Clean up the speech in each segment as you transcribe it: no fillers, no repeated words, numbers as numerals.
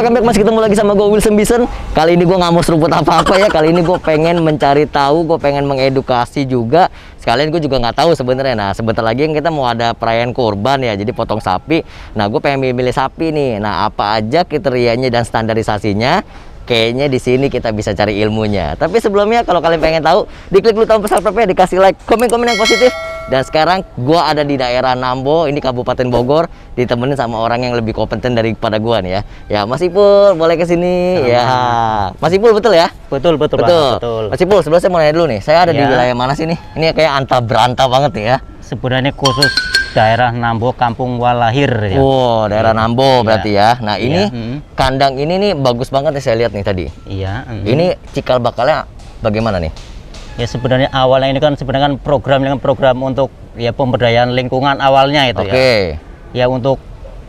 welcome back, masih ketemu lagi sama gue Wilson Bison. Kali ini gue nggak mau seruput apa-apa ya. Kali ini gue pengen mencari tahu, gue pengen mengedukasi juga. Sekalian gue juga nggak tahu sebenarnya. Nah, sebentar lagi kita mau ada perayaan kurban ya, jadi potong sapi. Nah, gue pengen milih sapi nih. Nah, apa aja kriterianya dan standarisasinya? Kayaknya di sini kita bisa cari ilmunya. Tapi sebelumnya kalau kalian pengen tahu, diklik dulu tombol subscribe, dikasih like, komen-komen yang positif. Dan sekarang gua ada di daerah Nambo, ini Kabupaten Bogor, ditemenin sama orang yang lebih kompeten daripada gua nih ya. Ya, Mas Ipul, boleh ke sini. Ya. Mas Ipul betul ya? Betul. Betul. Mas Ipul, sebelah saya mau nanya dulu nih. Saya ada di wilayah mana sih nih? Ini kayak anta beranta banget nih ya. Sebenarnya khusus daerah Nambo, Kampung Walahir ya. Oh, daerah Nambo berarti ya. Nah, ini kandang ini nih bagus banget nih saya lihat nih tadi. Iya. Ini cikal bakalnya bagaimana nih? Ya sebenarnya awalnya ini kan sebenarnya program untuk ya pemberdayaan lingkungan awalnya itu ya. Ya untuk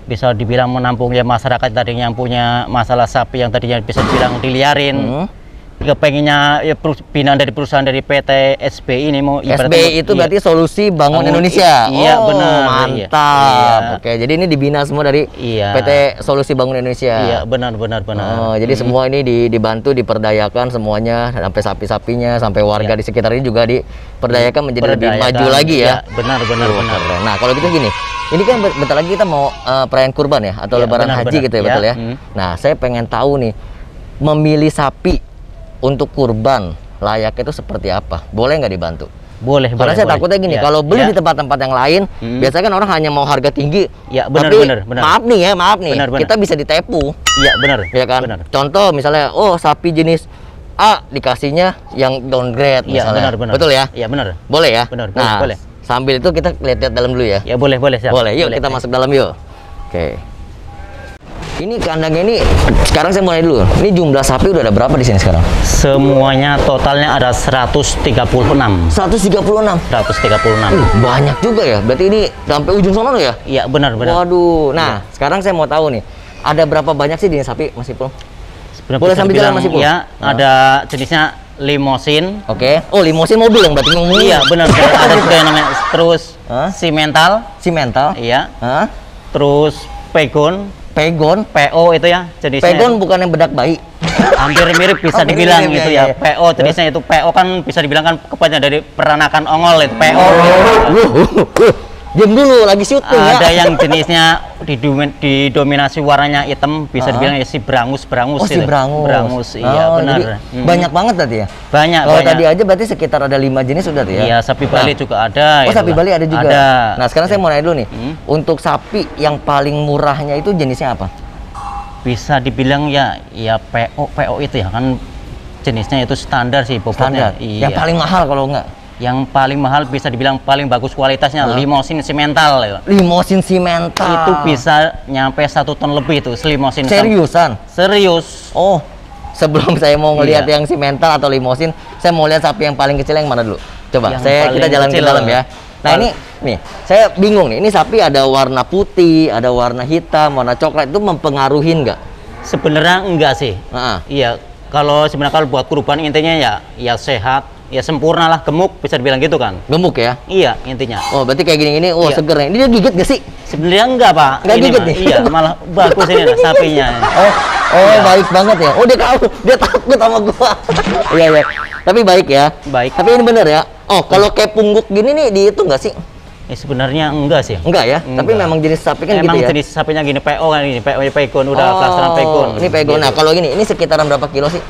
bisa dibilang menampung ya masyarakat tadinya yang punya masalah sapi yang tadinya bisa dibilang diliarin. Kepengennya ya binaan dari perusahaan dari PT SBI ini mau SBI itu berarti Solusi Bangun Indonesia. Iya, benar. Mantap. Iya. Oke, jadi ini dibina semua dari PT Solusi Bangun Indonesia. Iya, benar. Oh, jadi semua ini dibantu, diperdayakan semuanya, sampai sapi-sapinya, sampai warga di sekitar ini juga diperdayakan menjadi lebih maju lagi ya. Benar. Nah, kalau gitu gini, ini kan bentar lagi kita mau perayaan kurban ya, atau lebaran haji gitu ya, betul ya. Nah, saya pengen tahu nih, memilih sapi untuk kurban layaknya itu seperti apa? Boleh nggak dibantu? Boleh. Karena saya takutnya gini, kalau beli di tempat-tempat yang lain, biasanya kan orang hanya mau harga tinggi. Ya, benar. Maaf nih, kita bisa ditepu. Iya, benar. Ya kan? Benar. Contoh misalnya, oh sapi jenis A dikasihnya yang downgrade misalnya. Benar. Betul ya? Iya, benar. Boleh ya? Benar, nah, boleh. Sambil itu kita lihat-lihat dalam dulu ya. Ya, boleh. Siap. Boleh, yuk kita masuk dalam yuk. Oke. Ini kandangnya ini, sekarang saya mulai dulu. Ini jumlah sapi udah ada berapa di sini sekarang? Semuanya totalnya ada 136. 136. Banyak juga ya. Berarti ini sampai ujung sana ya? Iya, benar. Waduh. Nah, sekarang saya mau tahu nih, ada berapa banyak sih di sini sapi, Mas Ipul? Boleh sambil jalan, Mas Ipul? Ya, ada jenisnya limosin. Oke. Oh, limosin mobil yang berarti ngomongin. Iya, benar. Ada juga yang namanya terus simental. Iya. Terus pegon, PO itu ya jenisnya. Pegon bukan yang bedak bayi. Hampir mirip bisa dibilang gitu ya. PO jenisnya itu PO kan bisa dibilang kan kepanjangan dari peranakan ongol itu PO. Diam dulu, lagi syuting ya. Ada yang jenisnya didominasi warnanya hitam, bisa dibilang ya si brangus. Oh, si brangus. Iya, benar. Banyak banget tadi ya? Banyak. Kalau tadi aja berarti sekitar ada 5 jenis sudah tuh ya? Iya, sapi Bali juga ada. Oh, sapi Bali ada juga? Ada. Nah, sekarang saya mau nanya dulu nih. Untuk sapi yang paling murahnya itu jenisnya apa? Bisa dibilang ya PO itu ya kan jenisnya itu standar sih bobotnya. Iya. Yang paling mahal kalau enggak? Yang paling mahal bisa dibilang paling bagus kualitasnya limosin simental ya. Limosin simental itu bisa nyampe 1 ton lebih tuh limosin. Seriusan? Serius. Oh, sebelum saya mau ngelihat yang simental atau limosin, saya mau lihat sapi yang paling kecil yang mana dulu. Coba kita jalan ke dalam ya. Nah, ini nih saya bingung nih, ini sapi ada warna putih, ada warna hitam, warna coklat, itu mempengaruhi nggak? Sebenarnya enggak sih. Iya, kalau sebenarnya kalau buat kurban intinya ya sehat, ya sempurna lah, gemuk bisa dibilang gitu kan. Gemuk ya? Iya, intinya. Oh, berarti kayak gini-gini, seger nih. Ini dia gigit gak sih? Sebenarnya enggak, Pak. Enggak gigit nih? Iya, malah bagus ini sapinya. Baik banget ya. Oh, dia takut sama gua. Iya. Tapi baik ya? Baik. Tapi ini bener ya? Oh, kalau kayak pungguk gini nih, dihitung nggak sih? Sebenarnya enggak sih. Enggak ya? Enggak. Tapi memang jenis sapi kan gitu ya? Memang jenis sapinya gini, PO kan ini, pegon, udah kelasan pegon. Ini pegon. Nah, kalau ini sekitaran berapa kilo sih?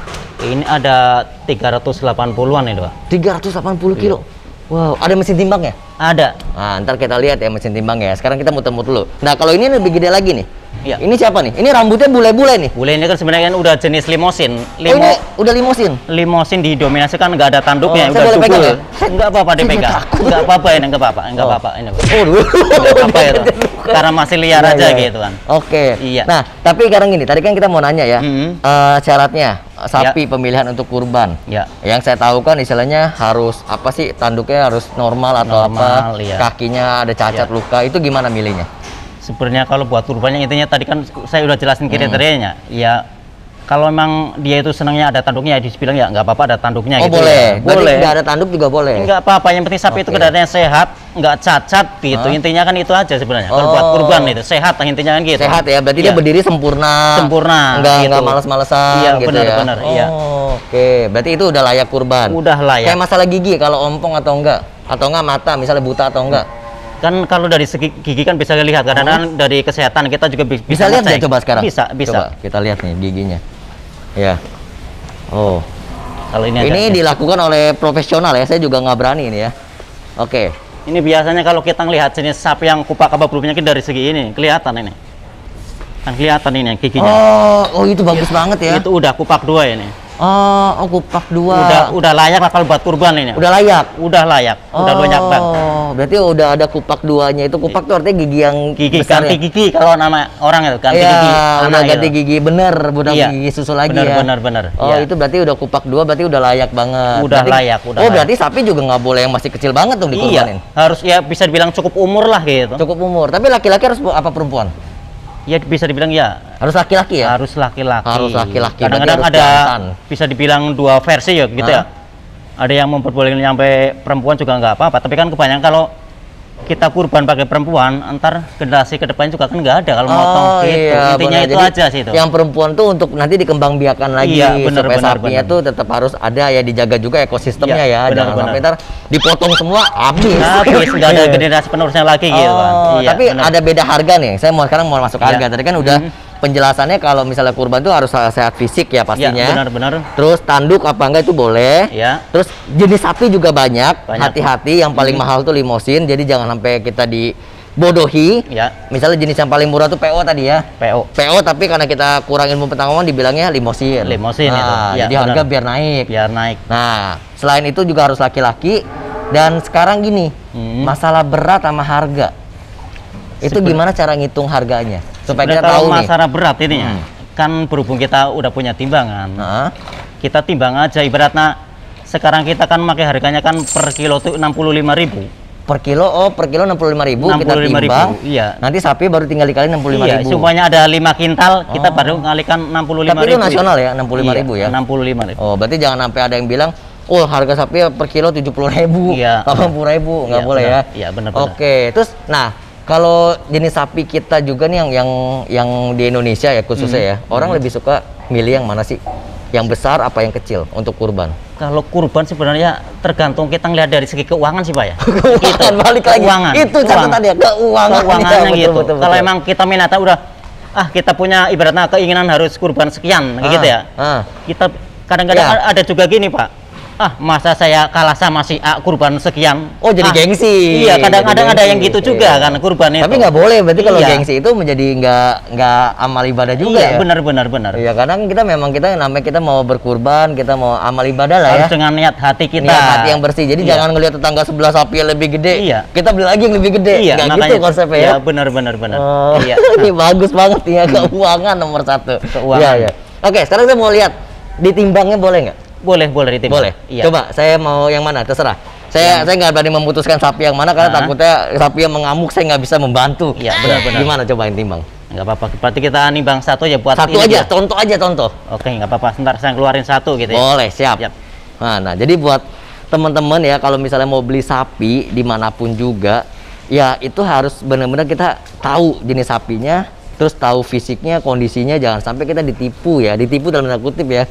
Ini ada 380-an itu, Pak. 380 kilo? Wow, ada mesin timbang ya? Ada. Nah, ntar kita lihat ya mesin timbang ya. Sekarang kita muter-muter dulu. Nah, kalau ini lebih gede lagi nih. Iya. Ini siapa nih? Ini rambutnya bule-bule nih. Bule ini kan sebenarnya kan udah jenis limosin. Ini udah limosin. Limosin didominasi kan nggak ada tanduknya, udah boleh pegang ya? Enggak apa-apa dipegang. Enggak apa-apa ini, enggak apa-apa ini. Enggak apa-apa itu. Karena masih liar aja gitu kan. Oke. Iya. Nah, tapi sekarang gini, tadi kan kita mau nanya ya. Syaratnya sapi pemilihan untuk kurban. Ya. Yang saya tahu kan istilahnya harus apa sih, tanduknya harus normal atau kakinya ada cacat luka, itu gimana milihnya? Sebenarnya kalau buat kurbannya intinya tadi kan saya udah jelasin kriterianya. Ya kalau memang dia itu senangnya ada tanduknya, ya dibilang ya nggak apa-apa ada tanduknya. Oh, gitu boleh. Ya. Boleh. Nggak ada tanduk juga boleh. Nggak apa-apa, yang penting sapi itu keadaannya sehat, nggak cacat gitu. Intinya kan itu aja sebenarnya. Kalau buat kurban itu sehat intinya kan gitu. Sehat ya, berarti dia berdiri sempurna. Sempurna. Nggak males-malesan iya, gitu ya. Benar, iya. Oke, berarti itu udah layak kurban. Udah layak. Kayak masalah gigi, kalau ompong atau enggak mata, misalnya buta atau enggak. Kan kalau dari segi gigi kan bisa dilihat, kadang-kadang dari kesehatan kita juga bisa lihat ya, coba sekarang. Bisa. Coba kita lihat nih giginya. Ya. Oh. Kalau ini dilakukan oleh profesional ya, saya juga nggak berani ini ya. Oke. Ini biasanya kalau kita lihat jenis sapi yang kupak apa penyakit dari segi ini, kelihatan ini. Kan kelihatan ini giginya. Oh itu bagus banget ya. Itu udah kupak 2 ini. Oh, kupak 2. Udah layak lah kalau buat kurban ini. Udah layak. Udah layak. Udah banyak banget. Berarti udah ada kupak 2-nya. Itu kupak tuh artinya gigi yang besar ganti ya? gigi kalau nama orang itu ganti gigi. Udah ganti gigi bener, udah gigi susu lagi ya. Bener. Oh, itu berarti udah kupak 2, berarti udah layak banget. Udah layak. Berarti sapi juga nggak boleh yang masih kecil banget dong dikurbanin. Iya, harus ya bisa dibilang cukup umur lah gitu. Cukup umur. Tapi laki-laki harus apa perempuan? Ya bisa dibilang ya. Harus laki-laki ya? Harus laki-laki. Harus laki-laki. Kadang-kadang ada bisa dibilang 2 versi ya gitu ya. Ada yang memperbolehkan sampai perempuan juga nggak apa-apa. Tapi kan kebanyakan kalau kita kurban pakai perempuan, antar generasi ke depan juga kan nggak ada kalau motong gitu. Iya, intinya bener. itu Jadi, aja sih itu. Yang perempuan tuh untuk nanti dikembangbiakan lagi, supaya sapinya tuh tetap harus ada ya, dijaga juga ekosistemnya ya. Jangan sampai ntar dipotong semua habis. Nggak ada generasi penerusnya lagi gitu kan. Tapi ada beda harga nih. Saya sekarang mau masuk harga. Tadi kan udah penjelasannya kalau misalnya kurban tuh harus sehat fisik ya pastinya. Benar. Terus tanduk apa enggak itu boleh. Ya. Terus jenis sapi juga banyak. Hati-hati, yang paling mahal tuh limosin. Jadi jangan sampai kita dibodohi. Ya. Misalnya jenis yang paling murah tuh PO tadi ya. PO Tapi karena kita kurang ilmu pengetahuan dibilangnya limosin. Limosin itu. Ya, jadi harga biar naik. Nah, selain itu juga harus laki-laki. Dan sekarang gini, masalah berat sama harga. Itu gimana cara ngitung harganya? Supaya kita tahu nih. Masalah berat ini ya. Kan berhubung kita udah punya timbangan. Kita timbang aja ibaratnya sekarang kita kan pakai harganya kan per kilo tuh 65.000. Per kilo 65.000 kita timbang. Iya. Nanti sapi baru tinggal dikali 65.000. Iya, semuanya ada 5 kintal, kita baru ngalikan 65.000. Tapi itu nasional ya, 65.000 ya. 65.000. Oh, berarti jangan sampai ada yang bilang, "Oh, harga sapi per kilo 70.000, 80.000." Nggak boleh ya. Iya, benar. Oke, terus kalau jenis sapi kita juga nih yang di Indonesia ya khususnya ya, orang lebih suka milih yang mana sih? Yang besar apa yang kecil untuk kurban? Kalau kurban sebenarnya tergantung kita ngelihat dari segi keuangan sih Pak ya. Keuangan, balik lagi. Itu catatan ya, keuangannya gitu. Betul. Kalau emang kita minatnya udah kita punya ibaratnya keinginan harus kurban sekian gitu ya. Kita kadang-kadang ada juga gini Pak. Masa saya kalah sama si A kurban sekian. Oh, jadi gengsi. Iya, kadang-kadang ada yang gitu juga kan kurban itu. Tapi nggak boleh, berarti kalau gengsi itu menjadi nggak amal ibadah juga ya. Benar. Iya, kadang kita namanya kita mau berkurban, kita mau amal ibadah lah ya. Harus dengan niat hati kita. Niat hati yang bersih. Jadi jangan ngelihat tetangga sebelah sapi yang lebih gede. Iya. Kita beli lagi yang lebih gede. Iya, nggak gitu konsepnya ya. Iya, benar. Iya. Ini bagus banget ya, keuangan nomor 1. Keuangan. Iya. Oke, sekarang saya mau lihat ditimbangnya boleh nggak? Boleh ditimbang. Boleh. Iya. Coba saya mau yang mana, terserah. Saya nggak berani memutuskan sapi yang mana karena takutnya sapi yang mengamuk saya nggak bisa membantu. Iya, benar. Gimana coba yang timbang? Nggak apa-apa. Berarti kita nimbang satu ya buat satu aja, contoh. Oke, nggak apa-apa. Sebentar saya keluarin satu gitu ya. Boleh, siap. Nah, jadi buat teman-teman ya kalau misalnya mau beli sapi dimanapun juga, ya itu harus benar-benar kita tahu jenis sapinya, terus tahu fisiknya, kondisinya, jangan sampai kita ditipu ya. Ditipu dalam tanda kutip ya.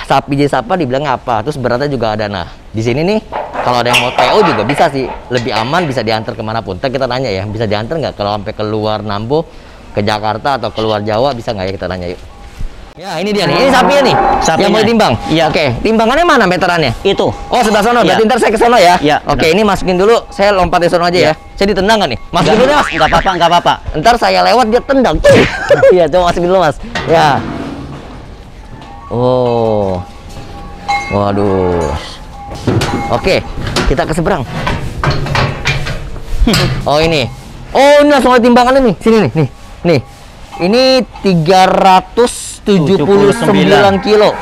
Sapi jenis apa dibilang apa, terus beratnya juga ada. Nah di sini nih kalau ada yang mau TO juga bisa sih, lebih aman, bisa diantar kemanapun. Ntar kita tanya ya, bisa diantar nggak kalau sampai keluar Nambo ke Jakarta atau keluar Jawa, bisa nggak ya, kita tanya yuk. Ya ini dia nih, ini sapinya nih, yang mau ditimbang. Iya. Oke, timbangannya mana meterannya? Itu. Oh, sebelah sono. Berarti ntar saya ke sono ya. Iya. Oke, ini masukin dulu, saya lompat di sono aja ya. Saya ditendang nggak nih? Masukin dulu ya Mas. Nggak apa-apa. Ntar saya lewat dia tendang. Iya, coba masukin dulu Mas. Ya. Oh, waduh. Oke, kita ke seberang. Oh ini langsung ada timbangannya nih. Sini nih. Ini 379 kilo.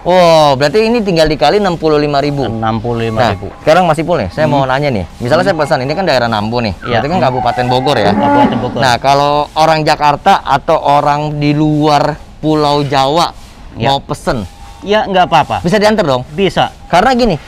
Oh, berarti ini tinggal dikali 65.000. 65.000. Nah, sekarang masih full nih. Saya mau nanya nih. Misalnya saya pesan, ini kan daerah Nambo nih. Berarti kan Kabupaten Bogor ya. Kabupaten Bogor. Nah, kalau orang Jakarta atau orang di luar Pulau Jawa mau pesen, ya nggak apa-apa. bisa diantar dong? Bisa. Karena gini,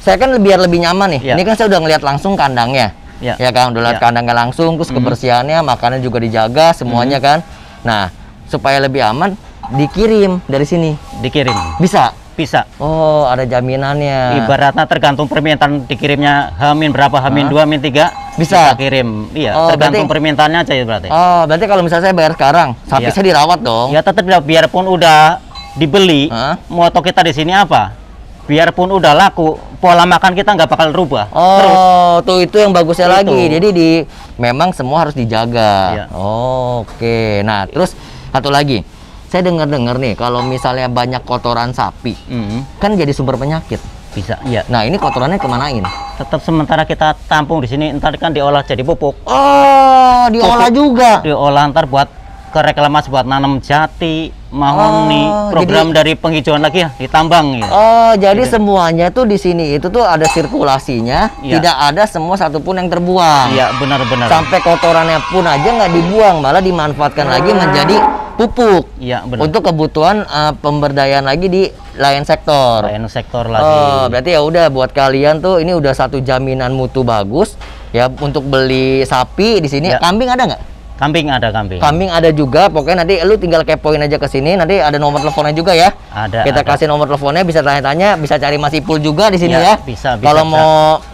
saya kan biar lebih nyaman nih. Ya. Ini kan saya udah ngeliat langsung kandangnya. Ya kan, udah lihat kandangnya langsung, terus kebersihannya, makanan juga dijaga semuanya kan. Nah, supaya lebih aman, dikirim dari sini. Dikirim. Bisa? Bisa. Oh, ada jaminannya. Ibaratnya tergantung permintaan dikirimnya Hamin berapa, Hamin 2, Hamin 3 bisa kita kirim. Iya, oh, tergantung berarti, permintaannya aja ya berarti. Oh, berarti kalau misalnya saya bayar sekarang, sapi saya dirawat dong. Ya tetap biarpun udah dibeli, moto kita di sini apa? Biarpun udah laku, pola makan kita nggak bakal rubah. Oh, tuh itu yang bagusnya itu. lagi. Jadi memang semua harus dijaga. Ya. Oh, oke. Nah, terus satu lagi. Saya dengar-dengar nih, kalau misalnya banyak kotoran sapi, kan jadi sumber penyakit. Bisa, iya. Nah, ini kotorannya kemanain? Tetap sementara kita tampung di sini, ntar kan diolah jadi pupuk. Oh, diolah juga. Diolah ntar buat ke reklamasi, buat nanam jati, mahoni, program dari penghijauan lagi ya, ditambang ya. Oh, jadi semuanya tuh di sini itu tuh ada sirkulasinya, tidak ada semua satupun yang terbuang. Iya, benar-benar. Sampai kotorannya pun aja nggak dibuang, malah dimanfaatkan lagi menjadi pupuk. Iya, benar. Untuk kebutuhan pemberdayaan lagi di lain sektor. Lain sektor lagi. Oh, berarti ya udah buat kalian tuh ini udah satu jaminan mutu bagus ya untuk beli sapi di sini. Ya. Kambing ada nggak? Kambing ada, kambing. Kambing ada juga. Pokoknya nanti lu tinggal kepoin aja ke sini. Nanti ada nomor teleponnya juga ya. Ada. Kita kasih nomor teleponnya, bisa tanya-tanya, bisa cari Mas Ipul juga di sini ya. Bisa. Kalau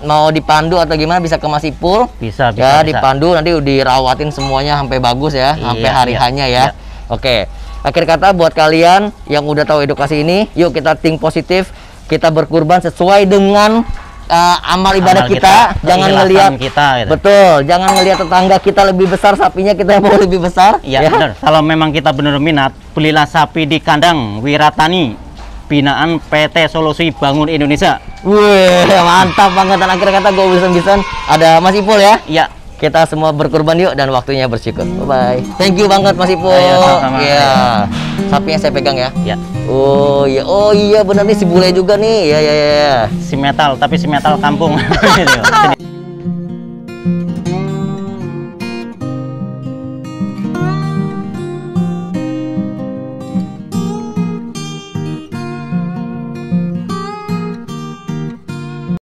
mau dipandu atau gimana bisa ke Mas Ipul. Bisa. Ya, dipandu nanti dirawatin semuanya sampai bagus ya, sampai hari hanya ya. Oke. Akhir kata buat kalian yang udah tahu edukasi ini, yuk kita think positif, kita berkurban sesuai dengan amal ibadah kita. Jangan ngelihat kita, gitu. Betul, jangan ngelihat tetangga kita lebih besar, sapinya kita mau lebih besar. Iya, benar. Kalau memang kita benar minat, belilah sapi di kandang Wiratani binaan PT Solusi Bangun Indonesia. Wih, mantap banget. Dan akhir kata gue bisa ada Mas Ipul ya. Iya. Kita semua berkurban yuk dan waktunya bersyukur. Bye bye. Thank you banget Mas Ipul. Iya. Sapinya saya pegang ya. Ya. Oh iya, benar nih si bule juga nih. Ya. Si metal, tapi si metal kampung.